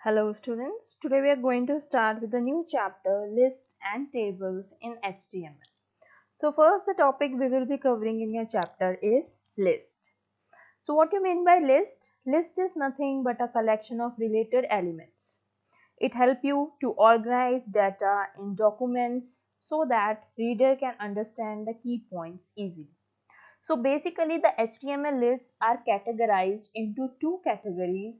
Hello students, today we are going to start with a new chapter, lists and tables in HTML. So first the topic we will be covering in your chapter is list. So what you mean by list? List is nothing but a collection of related elements. It helps you to organize data in documents so that reader can understand the key points easily. So basically the HTML lists are categorized into two categories,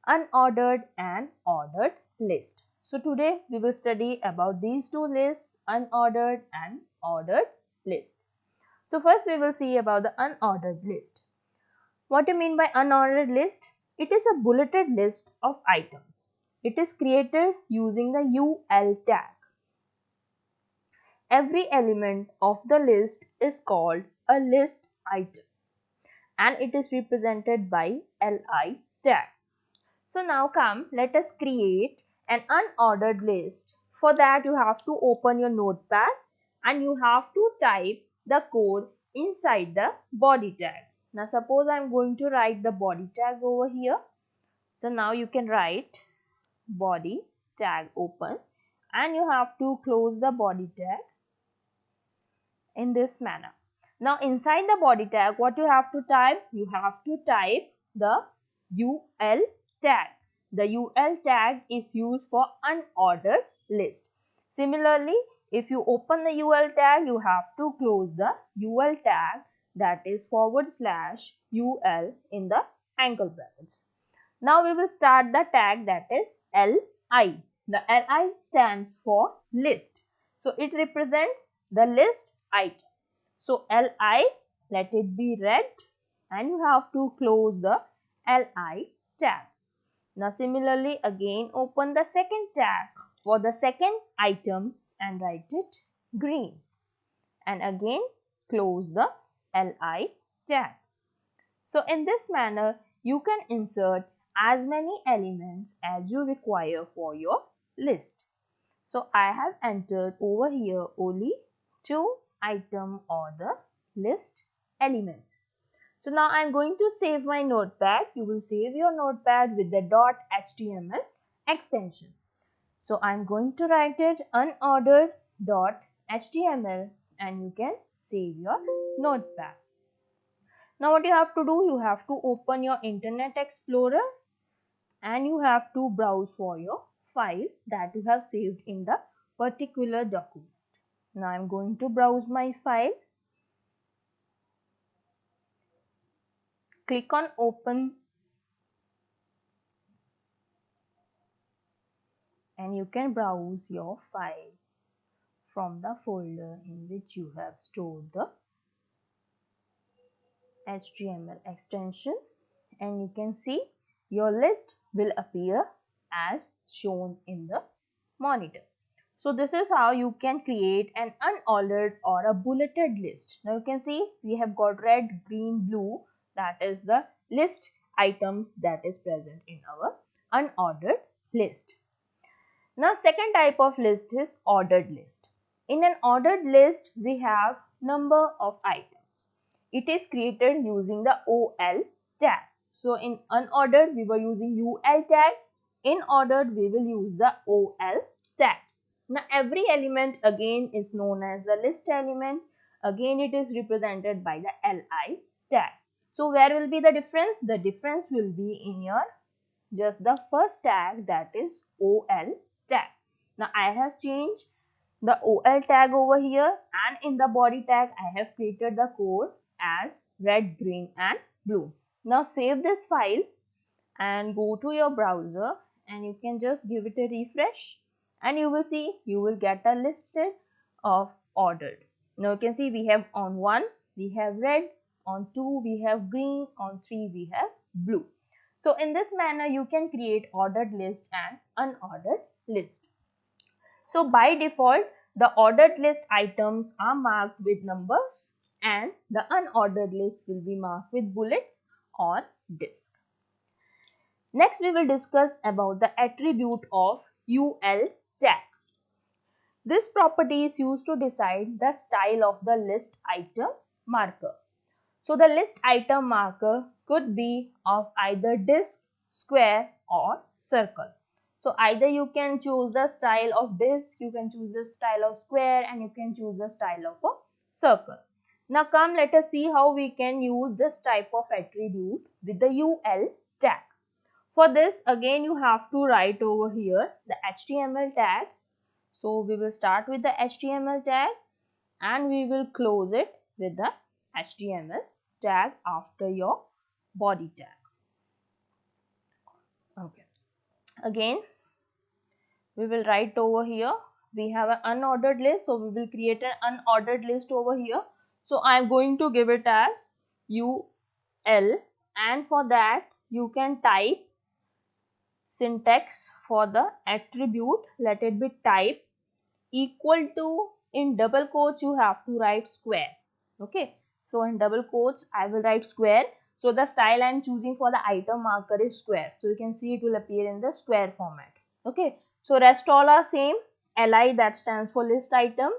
unordered and ordered list. So today we will study about these two lists, unordered and ordered list. So first we will see about the unordered list. What do you mean by unordered list? It is a bulleted list of items. It is created using the UL tag. Every element of the list is called a list item and it is represented by LI tag. So now come, let us create an unordered list. For that you have to open your notepad and you have to type the code inside the body tag. Now suppose I am going to write the body tag over here. So now you can write body tag open and you have to close the body tag in this manner. Now inside the body tag, what you have to type? You have to type the UL tag. The UL tag is used for unordered list. Similarly, if you open the UL tag, you have to close the UL tag, that is /UL in the angle brackets. Now we will start the tag, that is LI. The LI stands for list. So it represents the list item. So LI, let it be red and you have to close the LI tag. Now similarly again open the second tag for the second item and write it green. And again close the LI tag. So in this manner you can insert as many elements as you require for your list. So I have entered over here only 2 item or the list elements. So now I am going to save my notepad. You will save your notepad with the .html extension. So I am going to write it unordered.html and you can save your notepad. Now what you have to do, you have to open your Internet Explorer and you have to browse for your file that you have saved in the particular document. Now I am going to browse my file. Click on open and you can browse your file from the folder in which you have stored the HTML extension, and you can see your list will appear as shown in the monitor. So this is how you can create an unordered or a bulleted list. Now you can see we have got red, green, blue, that is the list items that is present in our unordered list. Now second type of list is ordered list. In an ordered list we have number of items. It is created using the OL tag. So in unordered we were using UL tag. In ordered we will use the OL tag. Now every element again is known as the list element. Again it is represented by the LI tag. So where will be the difference? The difference will be in your just the first tag, that is OL tag. Now I have changed the OL tag over here and in the body tag I have created the code as red, green and blue. Now save this file and go to your browser and you can just give it a refresh and you will see you will get a list of ordered. Now you can see we have on 1 we have red, on 2 we have green, on 3 we have blue. So in this manner you can create ordered list and unordered list. So by default the ordered list items are marked with numbers and the unordered list will be marked with bullets or disk. Next we will discuss about the attribute of UL tag. This property is used to decide the style of the list item marker. So the list item marker could be of either disk, square or circle. So either you can choose the style of disk, you can choose the style of square, and you can choose the style of a circle. Now come, let us see how we can use this type of attribute with the UL tag. For this, again you have to write over here the HTML tag. So we will start with the HTML tag and we will close it with the HTML tag after your body tag. Okay. Again, we will write over here. We have an unordered list, so we will create an unordered list over here. So I am going to give it as UL, and for that you can type syntax for the attribute. Let it be type equal to, in double quotes you have to write square. Okay, so in double quotes I will write square. So the style I am choosing for the item marker is square, so you can see it will appear in the square format. Okay, so rest all are same. Li, that stands for list item,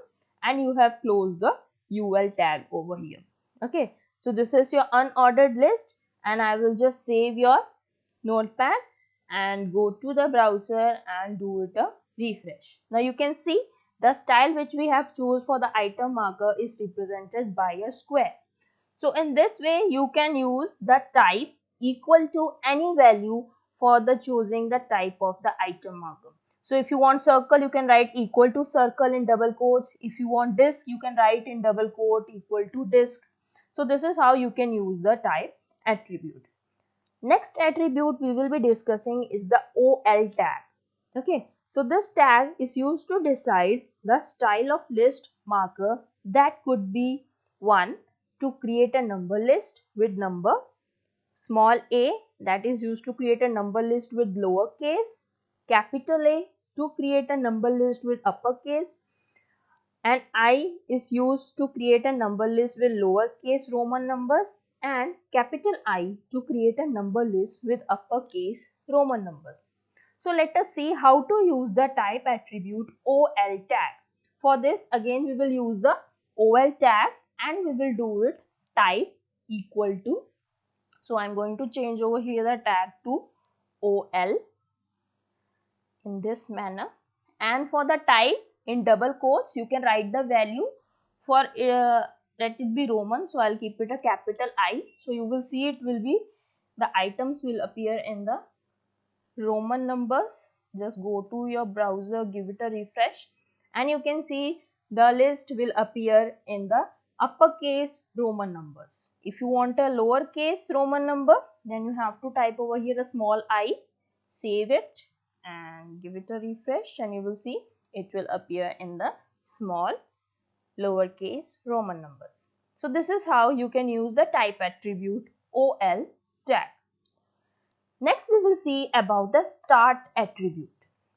and you have closed the UL tag over here. Okay, so this is your unordered list, and I will just save your notepad and go to the browser and do it a refresh. Now you can see the style which we have choose for the item marker is represented by a square. So in this way you can use the type equal to any value for the choosing the type of the item marker. So if you want circle, you can write equal to circle in double quotes. If you want disk, you can write in double quote equal to disk. So this is how you can use the type attribute. Next attribute we will be discussing is the OL tag. Okay, so this tag is used to decide the style of list marker. That could be one, to create a number list with number, small a, that is used to create a number list with lowercase, capital A to create a number list with uppercase, and I is used to create a number list with lowercase Roman numbers, and capital I to create a number list with uppercase Roman numbers. So let us see how to use the type attribute OL tag. For this, again we will use the OL tag and we will do it type equal to. So I am going to change over here the tag to OL in this manner, and for the type in double quotes you can write the value for let it be Roman, so I'll keep it a capital I. So you will see it will be, the items will appear in the Roman numbers. Just go to your browser, give it a refresh, and you can see the list will appear in the uppercase Roman numbers. If you want a lowercase Roman number, then you have to type over here a small I, save it and give it a refresh, and you will see it will appear in the small lowercase Roman numbers. So this is how you can use the type attribute OL tag. Next we will see about the start attribute.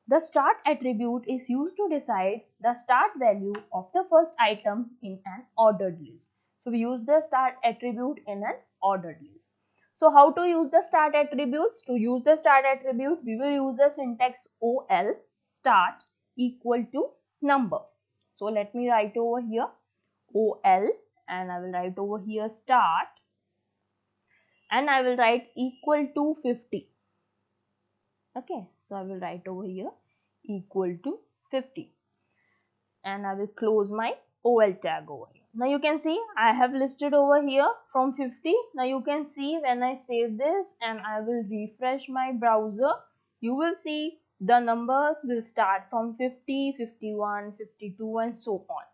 The start attribute is used to decide the start value of the first item in an ordered list. So we use the start attribute in an ordered list. So how to use the start attributes? To use the start attribute, we will use the syntax OL start equal to number. So let me write over here OL, and I will write over here start, and I will write equal to 50. Okay, so I will write over here equal to 50, and I will close my OL tag over here. Now you can see I have listed over here from 50. Now you can see when I save this and I will refresh my browser, you will see the numbers will start from 50, 51, 52 and so on.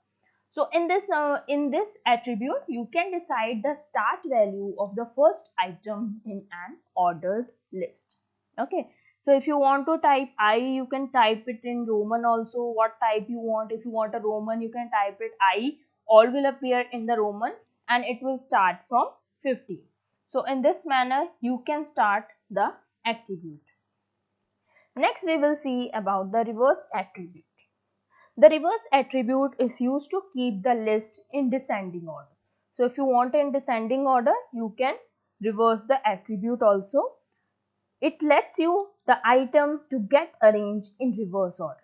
So in this attribute, you can decide the start value of the first item in an ordered list. Okay. So if you want to type I, you can type it in Roman also. What type you want? If you want a Roman, you can type it I. All will appear in the Roman and it will start from 50. So in this manner, you can start the attribute. Next, we will see about the reverse attribute. The reverse attribute is used to keep the list in descending order. So if you want in descending order, you can reverse the attribute also. It lets you the item to get arranged in reverse order.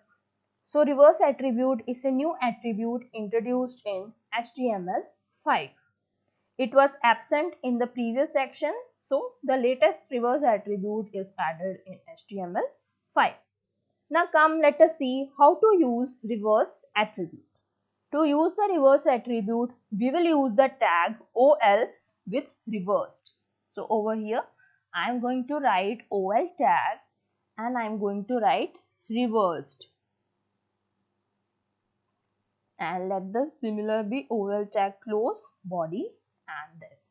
So reverse attribute is a new attribute introduced in HTML5. It was absent in the previous section, so the latest reverse attribute is added in HTML5. Now come, let us see how to use reverse attribute. To use the reverse attribute, we will use the tag OL with reversed. So over here, I am going to write OL tag and I am going to write reversed. And let the similar be OL tag close body and this.